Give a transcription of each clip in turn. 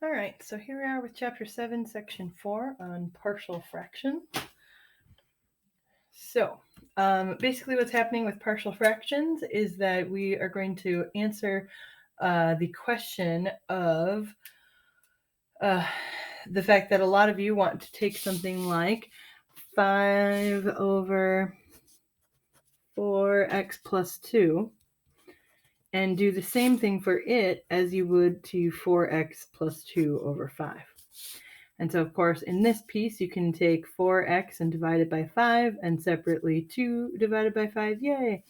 All right, so here we are with Chapter 7, Section 4 on partial fraction. So basically what's happening with partial fractions is that we are going to answer the question of the fact that a lot of you want to take something like 5 over 4x plus 2 and do the same thing for it as you would to 4x plus 2 over 5. And so, of course, in this piece, you can take 4x and divide it by 5, and separately 2 divided by 5, yay!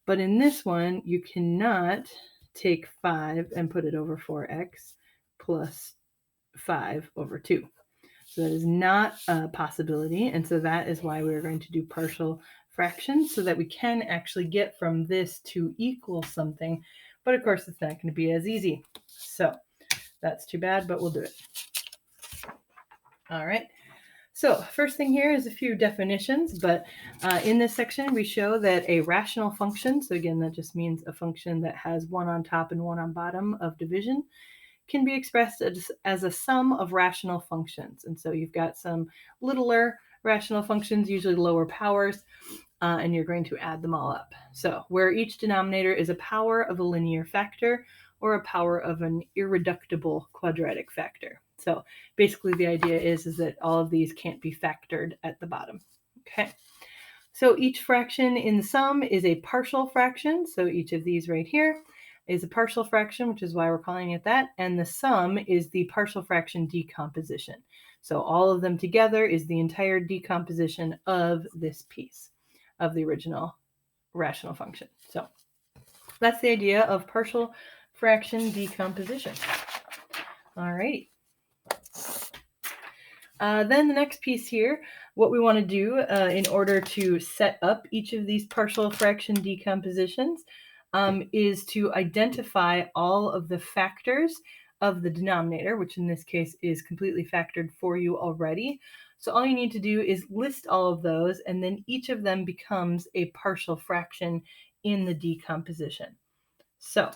But in this one, you cannot take 5 and put it over 4x plus 5 over 2. So that is not a possibility, and so that is why we're going to do partial fractions, so that we can actually get from this to equal something, but of course it's not going to be as easy. So that's too bad, but we'll do it. All right. So first thing here is a few definitions, but in this section we show that a rational function, so again that just means a function that has one on top and one on bottom of division, can be expressed as a sum of rational functions. And so you've got some littler rational functions, usually lower powers, and you're going to add them all up. So where each denominator is a power of a linear factor or a power of an irreducible quadratic factor. So basically the idea is that all of these can't be factored at the bottom. Okay. So each fraction in the sum is a partial fraction. So each of these right here is a partial fraction, which is why we're calling it that. And the sum is the partial fraction decomposition. So all of them together is the entire decomposition of this piece of the original rational function. So that's the idea of partial fraction decomposition. All right. Then the next piece here, what we want to do in order to set up each of these partial fraction decompositions is to identify all of the factors of the denominator, which in this case is completely factored for you already. So all you need to do is list all of those, and then each of them becomes a partial fraction in the decomposition. So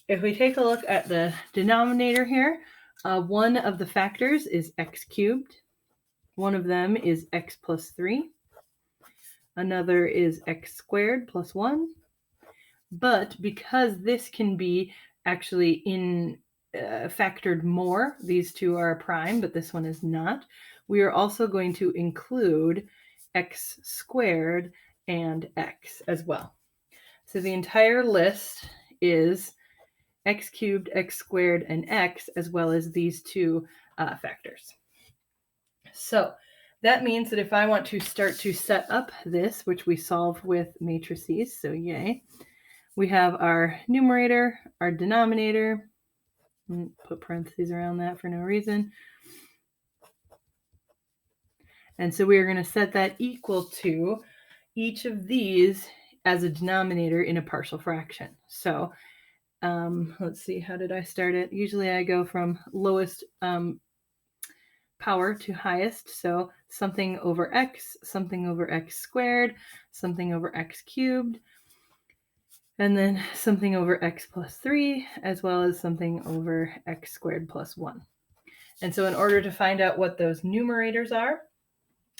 if we take a look at the denominator here, one of the factors is x cubed. One of them is x plus 3. Another is x squared plus 1. But because this can be actually factored more, these two are a prime, but this one is not, we are also going to include x squared and x as well. So the entire list is x cubed, x squared, and x, as well as these two factors. So that means that if I want to start to set up this, which we solve with matrices, so yay, we have our numerator, our denominator, put parentheses around that for no reason. And so we are going to set that equal to each of these as a denominator in a partial fraction. So let's see, how did I start it? Usually I go from lowest power to highest. So something over x squared, something over x cubed, and then something over x plus 3, as well as something over x squared plus 1. And so in order to find out what those numerators are,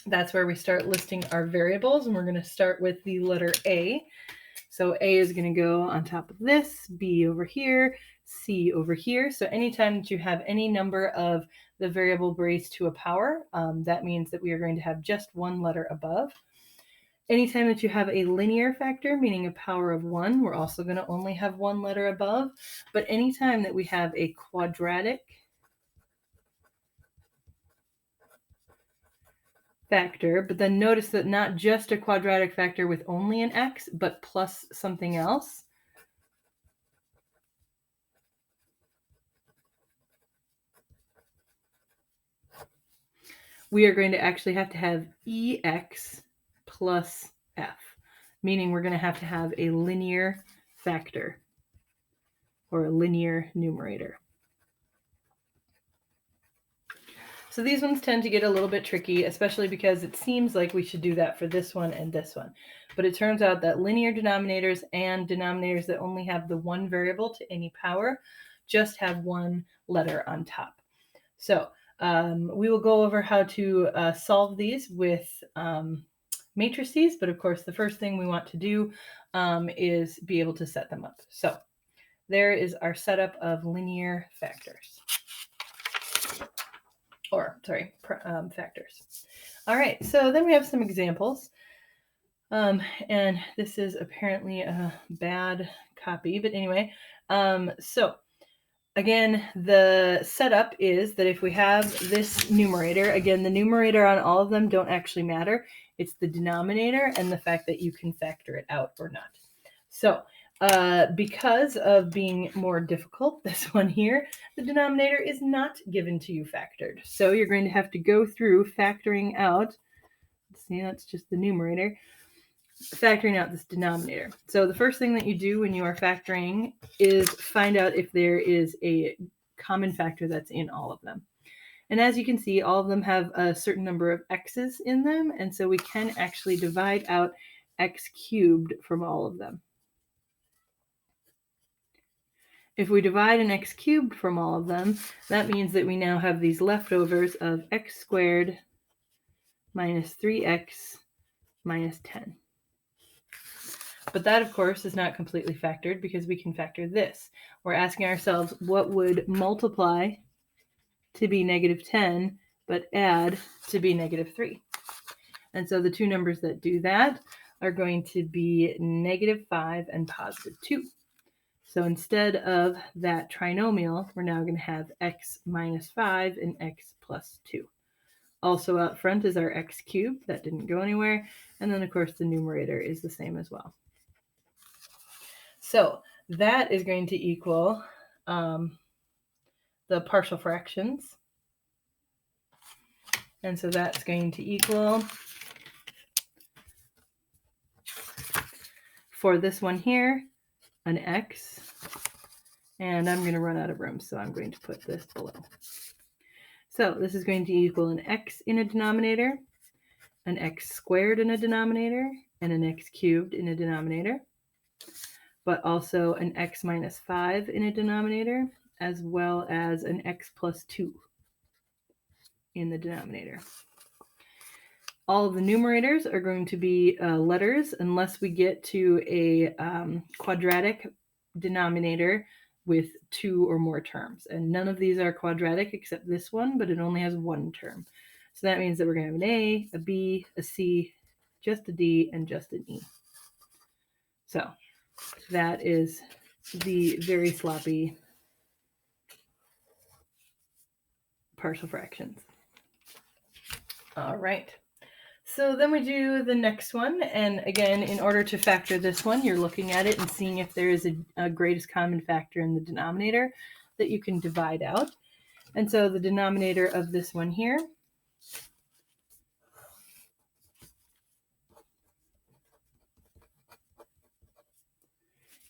that's where we start listing our variables, and we're going to start with the letter A. So A is going to go on top of this, B over here, C over here. So anytime that you have any number of the variable raised to a power, that means that we are going to have just one letter above. Anytime that you have a linear factor, meaning a power of 1, we're also going to only have one letter above. But anytime that we have a quadratic factor, but then notice that not just a quadratic factor with only an x, but plus something else. We are going to actually have to have ex plus f, meaning we're going to have a linear factor or a linear numerator. So these ones tend to get a little bit tricky, especially because it seems like we should do that for this one and this one. But it turns out that linear denominators and denominators that only have the one variable to any power just have one letter on top. So we will go over how to solve these with matrices, but of course the first thing we want to do is be able to set them up. So there is our setup of linear factors. Factors. All right, so then we have some examples. And this is apparently a bad copy, but anyway, so again, the setup is that if we have this numerator, again, the numerator on all of them don't actually matter. It's the denominator and the fact that you can factor it out or not. So because of being more difficult, this one here, the denominator is not given to you factored. So you're going to have to go through factoring out, see, that's just the numerator, factoring out this denominator. So the first thing that you do when you are factoring is find out if there is a common factor that's in all of them. And as you can see, all of them have a certain number of x's in them, and so we can actually divide out x cubed from all of them. If we divide an x cubed from all of them, that means that we now have these leftovers of x squared minus 3x minus 10. But that, of course, is not completely factored because we can factor this. We're asking ourselves what would multiply to be negative 10, but add to be negative 3. And so the two numbers that do that are going to be negative 5 and positive 2. So instead of that trinomial, we're now going to have x minus 5 and x plus 2. Also out front is our x cubed. That didn't go anywhere. And then, of course, the numerator is the same as well. So that is going to equal the partial fractions. And so that's going to equal, for this one here, an x. And I'm going to run out of room, so I'm going to put this below. So this is going to equal an x in a denominator, an x squared in a denominator, and an x cubed in a denominator, but also an x minus 5 in a denominator, as well as an x plus 2 in the denominator. All of the numerators are going to be letters unless we get to a quadratic denominator with 2 or more terms. And none of these are quadratic except this one, but it only has one term. So that means that we're going to have an A, a B, a C, just a D, and just an E. So that is the very sloppy partial fractions. All right. So then we do the next one. And again, in order to factor this one, you're looking at it and seeing if there is a greatest common factor in the denominator that you can divide out. And so the denominator of this one here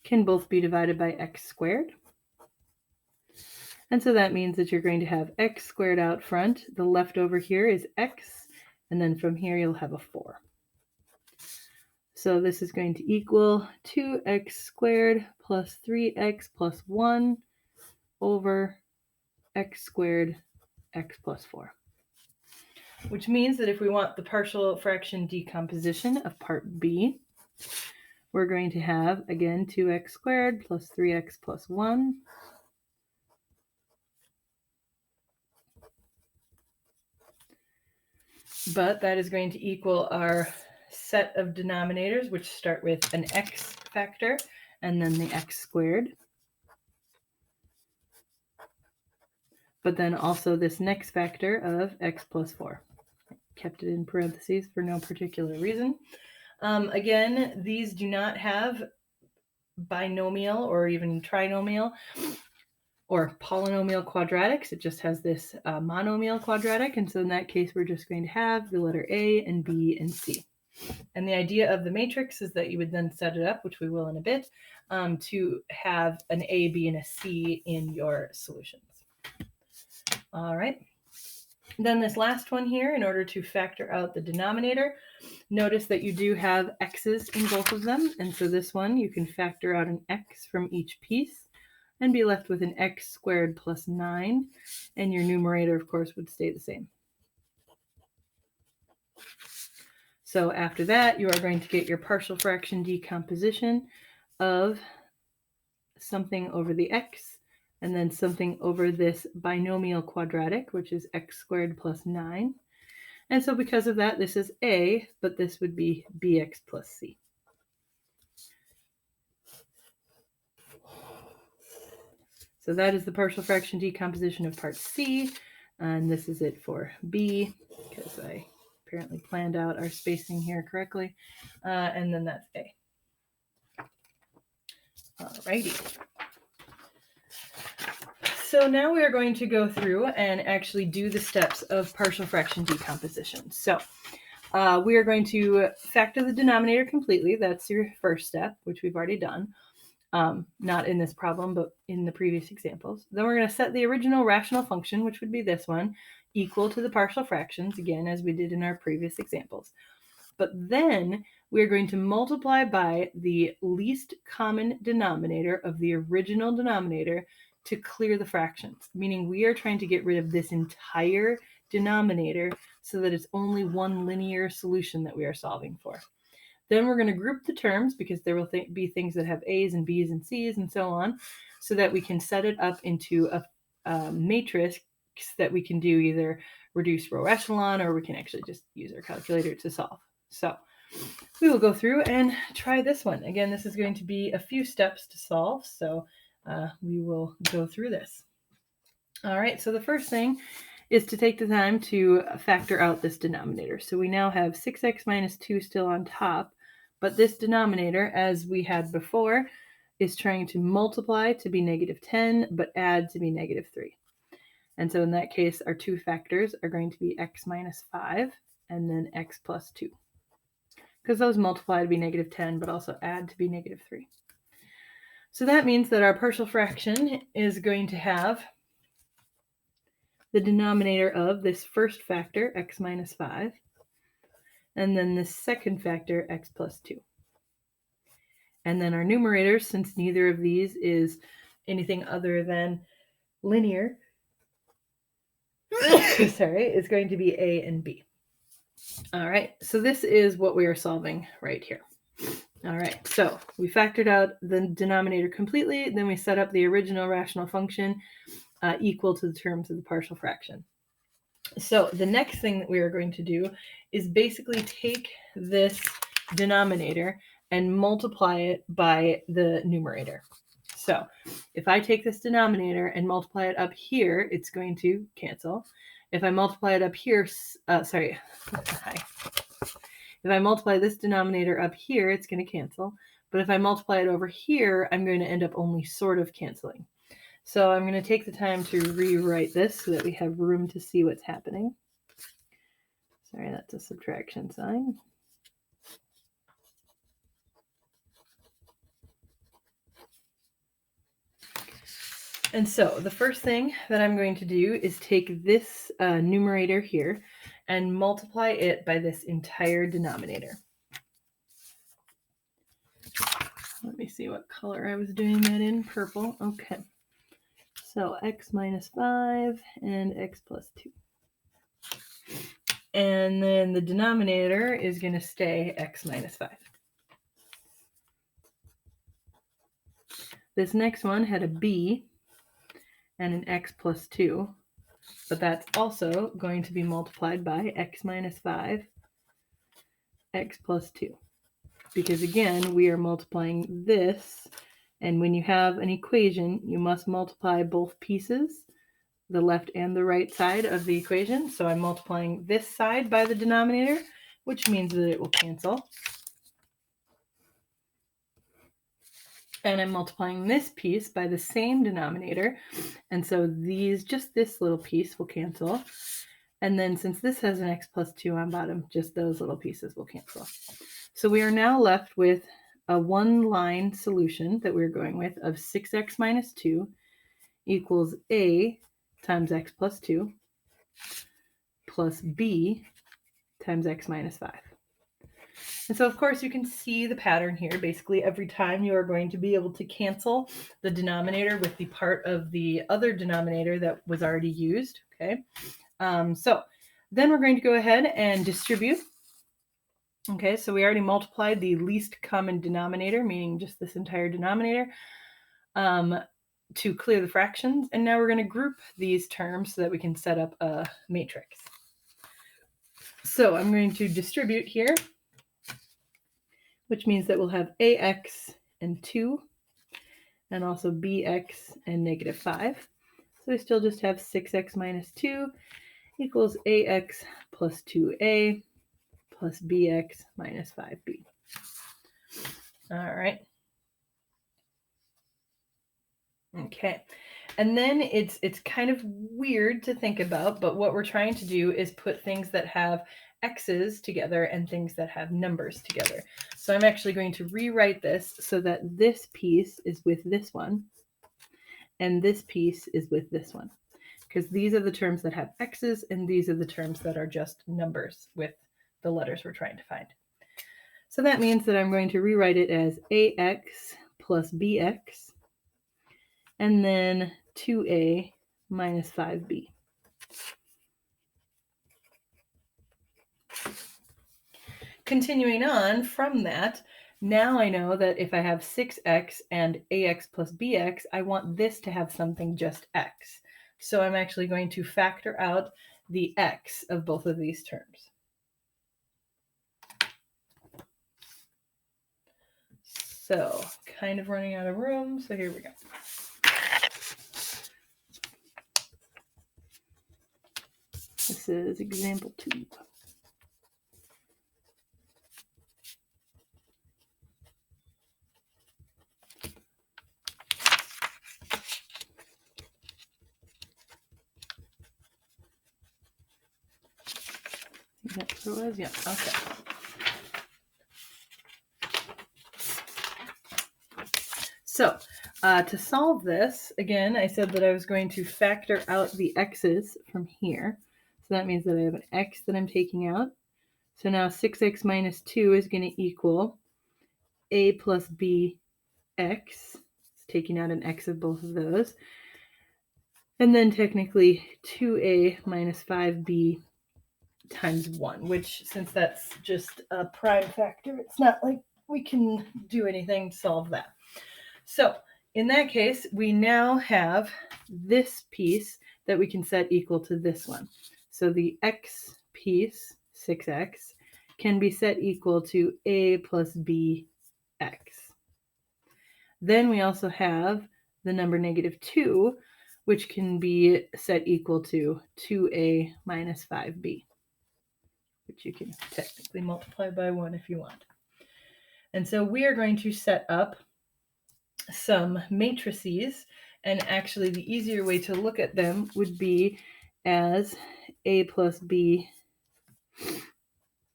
can both be divided by x squared. And so that means that you're going to have x squared out front. The leftover here is x, and then from here you'll have a 4. So this is going to equal 2x squared plus 3x plus 1 over x squared x plus 4. Which means that if we want the partial fraction decomposition of part B, we're going to have, again, 2x squared plus 3x plus 1 but that is going to equal our set of denominators, which start with an x factor and then the x squared. But then also this next factor of x plus 4. I kept it in parentheses for no particular reason. Again, these do not have binomial or even trinomial or polynomial quadratics. It just has this monomial quadratic. And so in that case, we're just going to have the letter A and B and C. And the idea of the matrix is that you would then set it up, which we will in a bit, to have an A, B, and a C in your solutions. All right. Then this last one here, in order to factor out the denominator, notice that you do have x's in both of them. And so this one, you can factor out an x from each piece. and be left with an x squared plus 9, and your numerator, of course, would stay the same. So after that, you are going to get your partial fraction decomposition of something over the x, and then something over this binomial quadratic, which is x squared plus 9. And so because of that, this is a, but this would be bx plus c. So that is the partial fraction decomposition of part C, and this is it for B, because I apparently planned out our spacing here correctly, and then that's A. Alrighty. So now we are going to go through and actually do the steps of partial fraction decomposition. So we are going to factor the denominator completely. That's your first step, which we've already done. Not in this problem, but in the previous examples. Then we're going to set the original rational function, which would be this one, equal to the partial fractions, again, as we did in our previous examples. But then we're going to multiply by the least common denominator of the original denominator to clear the fractions, meaning we are trying to get rid of this entire denominator so that it's only one linear solution that we are solving for. Then we're going to group the terms because there will be things that have A's and B's and C's and so on, so that we can set it up into a matrix that we can do either reduce row echelon, or we can actually just use our calculator to solve. So we will go through and try this one. Again, this is going to be a few steps to solve, so we will go through this. All right, so the first thing is to take the time to factor out this denominator. So we now have 6x minus 2 still on top, but this denominator, as we had before, is trying to multiply to be negative 10, but add to be negative 3. And so in that case, our two factors are going to be x minus 5 and then x plus 2. Because those multiply to be negative 10, but also add to be negative 3. So that means that our partial fraction is going to have the denominator of this first factor, x minus 5, and then this second factor, x plus 2. And then our numerators, since neither of these is anything other than linear, sorry, is going to be a and b. All right, so this is what we are solving right here. All right, so we factored out the denominator completely, then we set up the original rational function equal to the terms of the partial fraction. So the next thing that we are going to do is basically take this denominator and multiply it by the numerator. So if I take this denominator and multiply it up here, it's going to cancel. If I multiply it up here, if I multiply this denominator up here, it's going to cancel. But if I multiply it over here, I'm going to end up only sort of canceling. So I'm going to take the time to rewrite this so that we have room to see what's happening. Sorry, that's a subtraction sign. And so the first thing that I'm going to do is take this numerator here and multiply it by this entire denominator. Let me see what color I was doing that in. Purple. Okay. So x minus 5 and x plus 2. And then the denominator is going to stay x minus 5. This next one had a b and an x plus 2, but that's also going to be multiplied by x minus 5, x plus 2. Because again, we are multiplying this, and when you have an equation, you must multiply both pieces, the left and the right side of the equation. So I'm multiplying this side by the denominator, which means that it will cancel. And I'm multiplying this piece by the same denominator. And so just this little piece will cancel. And then since this has an x plus 2 on bottom, just those little pieces will cancel. So we are now left with a one-line solution that we're going with of 6x minus 2 equals a times x plus 2 plus b times x minus 5. And so, of course, you can see the pattern here. Basically, every time you are going to be able to cancel the denominator with the part of the other denominator that was already used, okay? So then we're going to go ahead and distribute. Okay, so we already multiplied the least common denominator, meaning just this entire denominator, to clear the fractions. And now we're going to group these terms so that we can set up a matrix. So I'm going to distribute here, which means that we'll have ax and 2, and also bx and -5. So we still just have 6x minus 2 equals ax plus 2a plus bx minus 5b. All right. Okay. And then it's kind of weird to think about, but what we're trying to do is put things that have x's together and things that have numbers together. So I'm actually going to rewrite this so that this piece is with this one, and this piece is with this one, because these are the terms that have x's, and these are the terms that are just numbers with the letters we're trying to find. So that means that I'm going to rewrite it as ax plus bx, and then 2a minus 5b. Continuing on from that, now I know that if I have 6x and ax plus bx, I want this to have something just x. So I'm actually going to factor out the x of both of these terms. So kind of running out of room, so here we go. This is example 2. That's what it was? Yeah, okay. So to solve this, again, I said that I was going to factor out the x's from here. So that means that I have an x that I'm taking out. So now 6x minus 2 is going to equal a plus b x. It's taking out an x of both of those. And then technically 2a minus 5b times 1, which, since that's just a prime factor, it's not like we can do anything to solve that. So in that case, we now have this piece that we can set equal to this one. So the x piece, 6x, can be set equal to a plus b x. Then we also have the number -2, which can be set equal to 2a minus 5b, which you can technically multiply by 1 if you want. And so we are going to set up some matrices, and actually the easier way to look at them would be as a plus b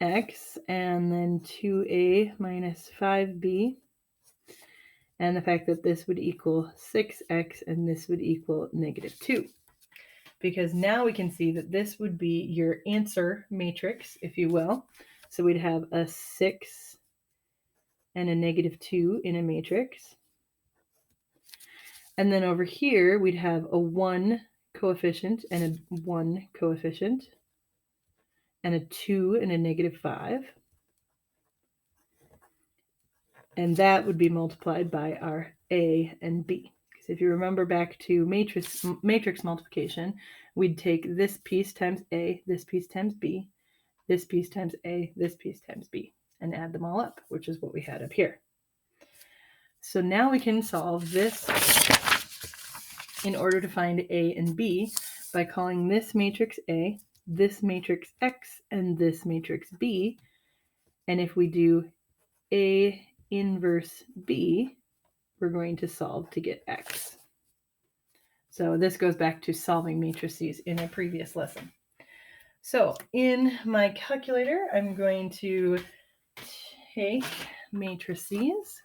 x, and then 2a minus 5b, and the fact that this would equal 6x and this would equal -2. Because now we can see that this would be your answer matrix, if you will. So we'd have a 6 and a -2 in a matrix. And then over here, we'd have a 1 coefficient and a 1 coefficient, and a 2 and a -5. And that would be multiplied by our a and b. Because if you remember back to matrix multiplication, we'd take this piece times a, this piece times b, this piece times a, this piece times b, and add them all up, which is what we had up here. So now we can solve this in order to find a and b by calling this matrix A, this matrix X, and this matrix B. And if we do A inverse B, we're going to solve to get X. So this goes back to solving matrices in a previous lesson. So in my calculator, I'm going to take matrices.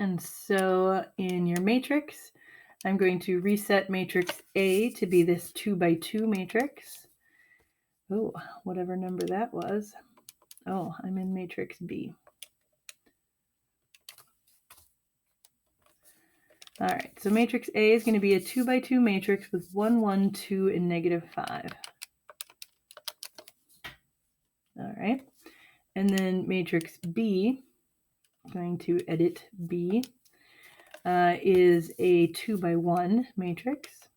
And so in your matrix, I'm going to reset matrix A to be this 2 by 2 matrix. Oh, whatever number that was. Oh, I'm in matrix B. All right, so matrix A is going to be a 2 by 2 matrix with 1, 1, 2, and -5. All right, and then matrix B, going to edit B, is a 2 by 1 matrix.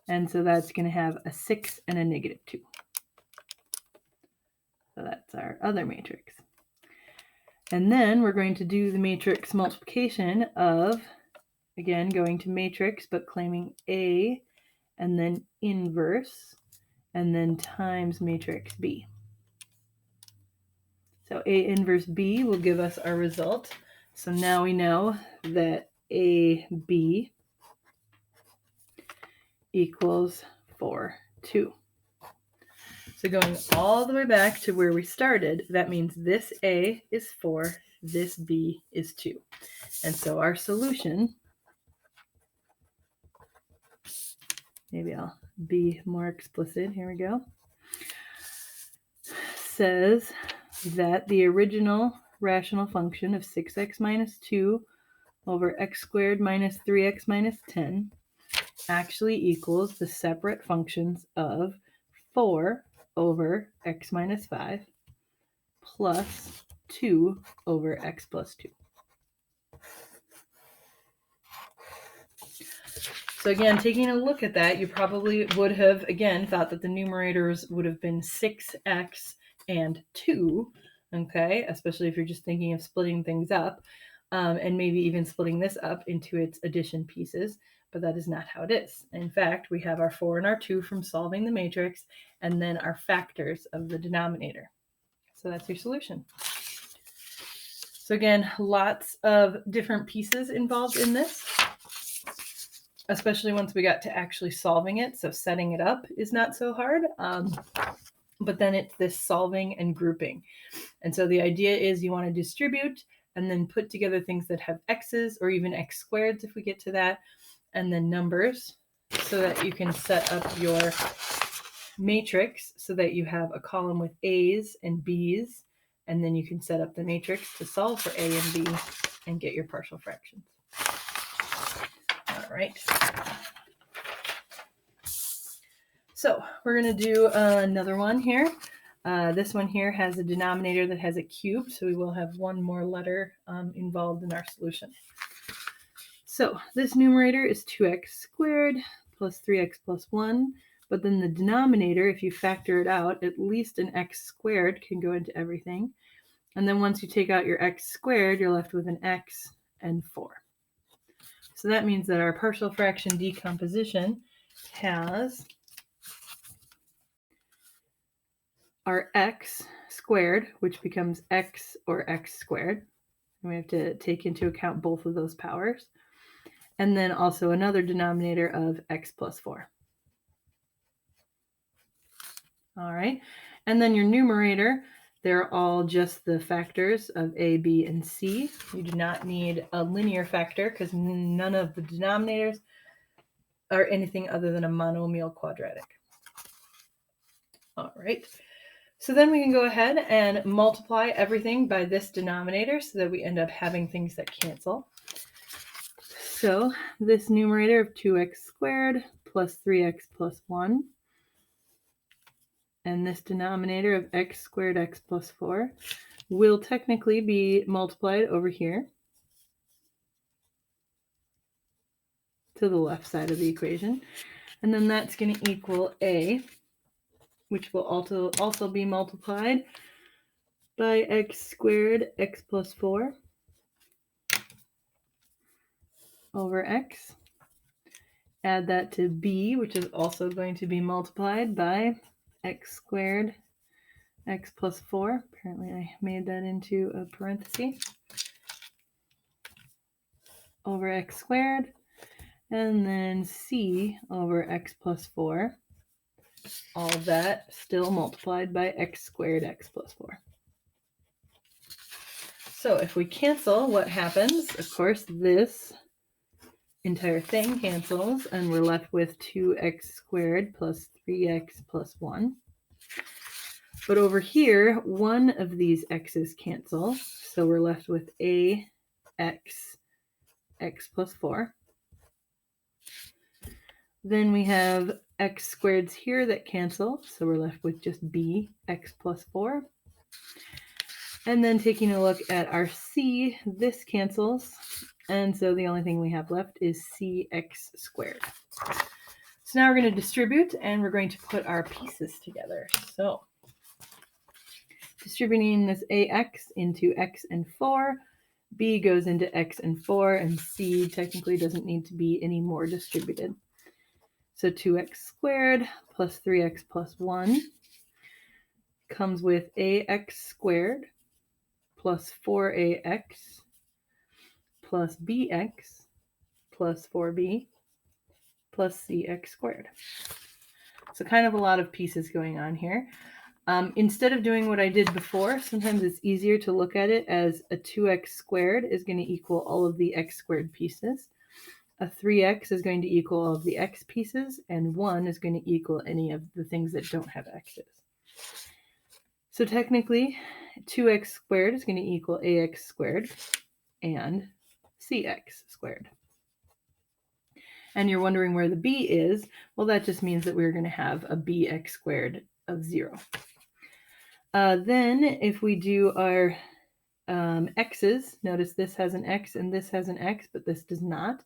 And so that's going to have a 6 and a -2. So that's our other matrix. And then we're going to do the matrix multiplication of, again, going to matrix, but claiming A, and then inverse, and then times matrix B. So A inverse B will give us our result. So now we know that AB equals 4, 2. So going all the way back to where we started, that means this A is 4, this B is 2. And so our solution, maybe I'll be more explicit, here we go, says that the original rational function of 6x minus 2 over x squared minus 3x minus 10 actually equals the separate functions of 4 over x minus 5 plus 2 over x plus 2. So again, taking a look at that, you probably would have, again, thought that the numerators would have been 6x and 2, okay, especially if you're just thinking of splitting things up, and maybe even splitting this up into its addition pieces, but that is not how it is. In fact, we have our 4 and our 2 from solving the matrix, and then our factors of the denominator. So that's your solution. So again, lots of different pieces involved in this, especially once we got to actually solving it. So setting it up is not so hard, but then it's this solving and grouping. And so the idea is you want to distribute and then put together things that have x's or even x squareds if we get to that, and then numbers so that you can set up your matrix so that you have a column with a's and b's, and then you can set up the matrix to solve for a and b and get your partial fractions. All right. So we're going to do another one here. This one here has a denominator that has a cube, so we will have one more letter involved in our solution. So this numerator is 2x squared plus 3x plus 1, but then the denominator, if you factor it out, at least an x squared can go into everything. And then once you take out your x squared, you're left with an x and 4. So that means that our partial fraction decomposition has our x squared, which becomes x or x squared. And we have to take into account both of those powers. And then also another denominator of x plus 4. All right. And then your numerator, they're all just the factors of a, b, and c. You do not need a linear factor because none of the denominators are anything other than a monomial quadratic. All right. So then we can go ahead and multiply everything by this denominator so that we end up having things that cancel. So this numerator of 2x squared plus 3x plus 1, and this denominator of x squared x plus 4 will technically be multiplied over here to the left side of the equation. And then that's going to equal a, which will also be multiplied by x squared x plus 4 over x. Add that to b, which is also going to be multiplied by x squared x plus 4. Apparently I made that into a parenthesis. Over x squared. And then c over x plus 4. All of that still multiplied by x squared x plus 4. So if we cancel, what happens? Of course, this entire thing cancels, and we're left with 2x squared plus 3x plus 1. But over here, one of these x's cancel, so we're left with ax, x plus 4. Then we have x squareds here that cancel, so we're left with just b, x plus 4. And then taking a look at our c, this cancels, and so the only thing we have left is cx squared. So now we're going to distribute, and we're going to put our pieces together. So distributing this ax into x and 4, b goes into x and 4, and c technically doesn't need to be any more distributed. So 2x squared plus 3x plus 1 comes with ax squared plus 4ax plus bx plus 4b plus cx squared. So kind of a lot of pieces going on here. Instead of doing what I did before, sometimes it's easier to look at it as a 2x squared is going to equal all of the x squared pieces. A 3x is going to equal all of the x pieces, and 1 is going to equal any of the things that don't have x's. So technically, 2x squared is going to equal ax squared and cx squared. And you're wondering where the b is. Well, that just means that we're going to have a bx squared of 0. Then if we do our x's, notice this has an x and this has an x, but this does not.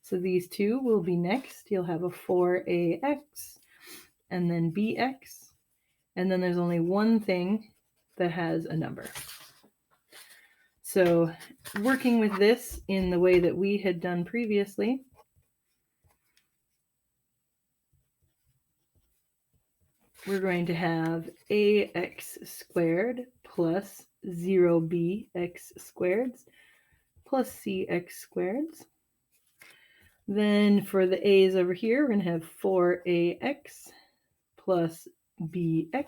So these two will be next. You'll have a 4ax and then bx. And then there's only one thing that has a number. So working with this in the way that we had done previously, we're going to have ax squared plus 0bx squareds plus cx squareds. Then for the a's over here, we're going to have 4ax plus bx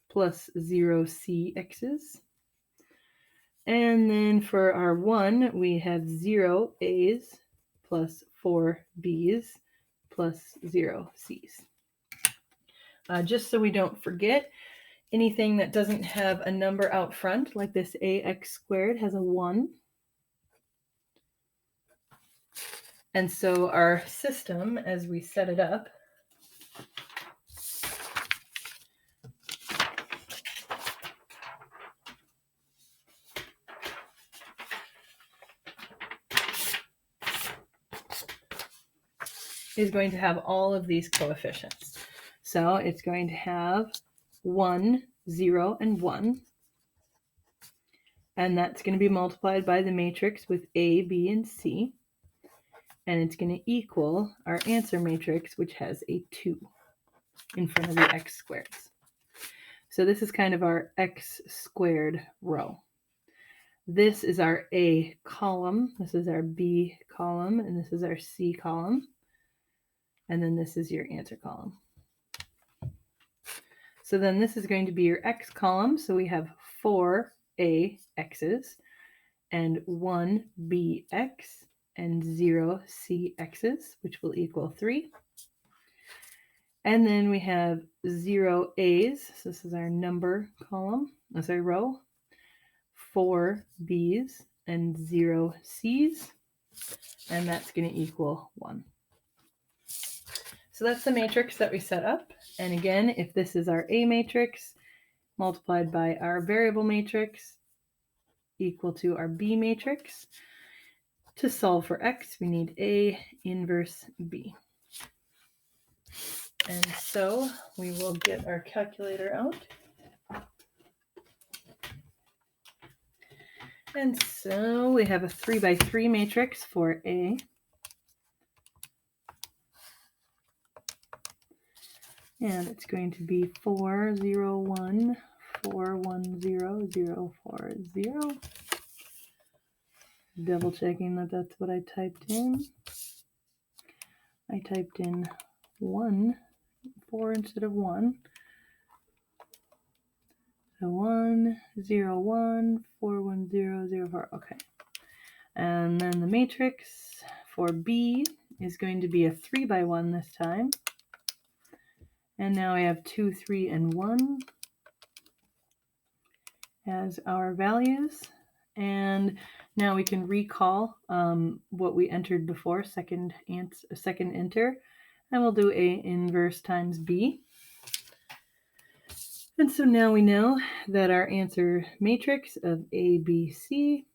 plus 0cx's. And then for our 1, we have 0a's plus 4b's plus 0c's. Just so we don't forget, anything that doesn't have a number out front, like this ax squared has a 1. And so our system, as we set it up, is going to have all of these coefficients. So it's going to have 1, 0, and 1. And that's going to be multiplied by the matrix with A, B, and C. And it's going to equal our answer matrix, which has a 2 in front of the x squareds. So this is kind of our x squared row. This is our A column, this is our B column, and this is our C column. And then this is your answer column. So then this is going to be your x column. So we have 4 ax's and 1 bx and 0 cx's, which will equal 3. And then we have 0 a's. So this is our number column, row. 4 b's and 0 c's. And that's going to equal 1. So that's the matrix that we set up. And again, if this is our A matrix multiplied by our variable matrix equal to our B matrix, to solve for x, we need A inverse B. And so we will get our calculator out. And so we have a 3 by 3 matrix for A. And it's going to be 4, 0, 1, 4, 1, 0, 0, 4, 0. Double checking that that's what I typed in. I typed in 1, 4 instead of 1. So 1, 0, 1, 4, 1, 0, 0, 4. Okay. And then the matrix for B is going to be a 3 by 1 this time. And now I have 2, 3, and 1. as our values. And now we can recall what we entered before, second enter, and we'll do A inverse times B. And so now we know that our answer matrix of A, B, C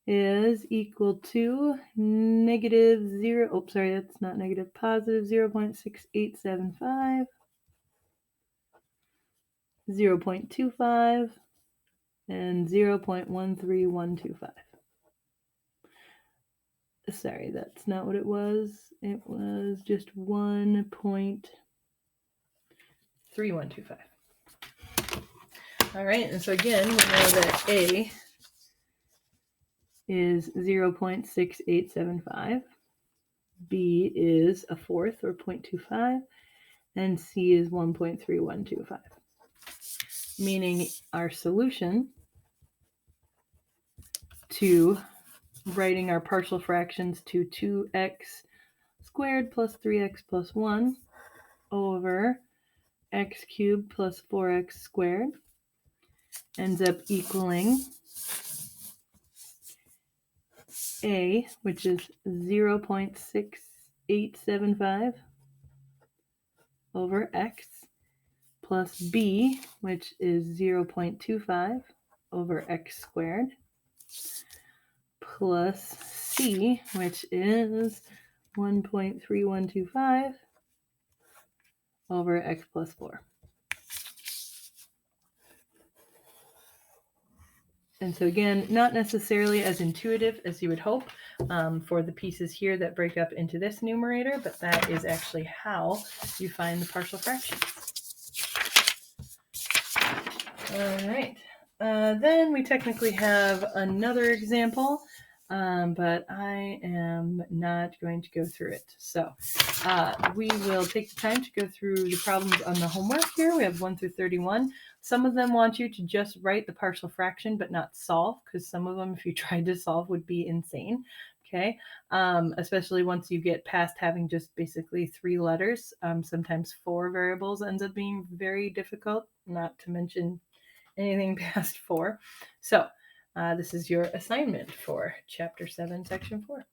is equal to negative 0, oh, sorry, that's not negative, positive 0.6875, 0.25, and 0.13125. Sorry, that's not what it was. It was just 1.3125. All right, and so again, we know that A is 0.6875, B is a fourth or 0.25, and C is 1.3125. Meaning our solution to writing our partial fractions to 2x squared plus 3x plus 1 over x cubed plus 4x squared ends up equaling A, which is 0.6875 over x, plus B, which is 0.25 over x squared, plus C, which is 1.3125 over x plus 4. And so again, not necessarily as intuitive as you would hope for the pieces here that break up into this numerator, but that is actually how you find the partial fractions. All right. Then we technically have another example, but I am not going to go through it. So we will take the time to go through the problems on the homework here. We have 1 through 31. Some of them want you to just write the partial fraction but not solve, because some of them, if you tried to solve, would be insane. Okay, especially once you get past having just basically 3 letters. Sometimes 4 variables ends up being very difficult, not to mention anything past 4. So this is your assignment for Chapter 7, Section 4.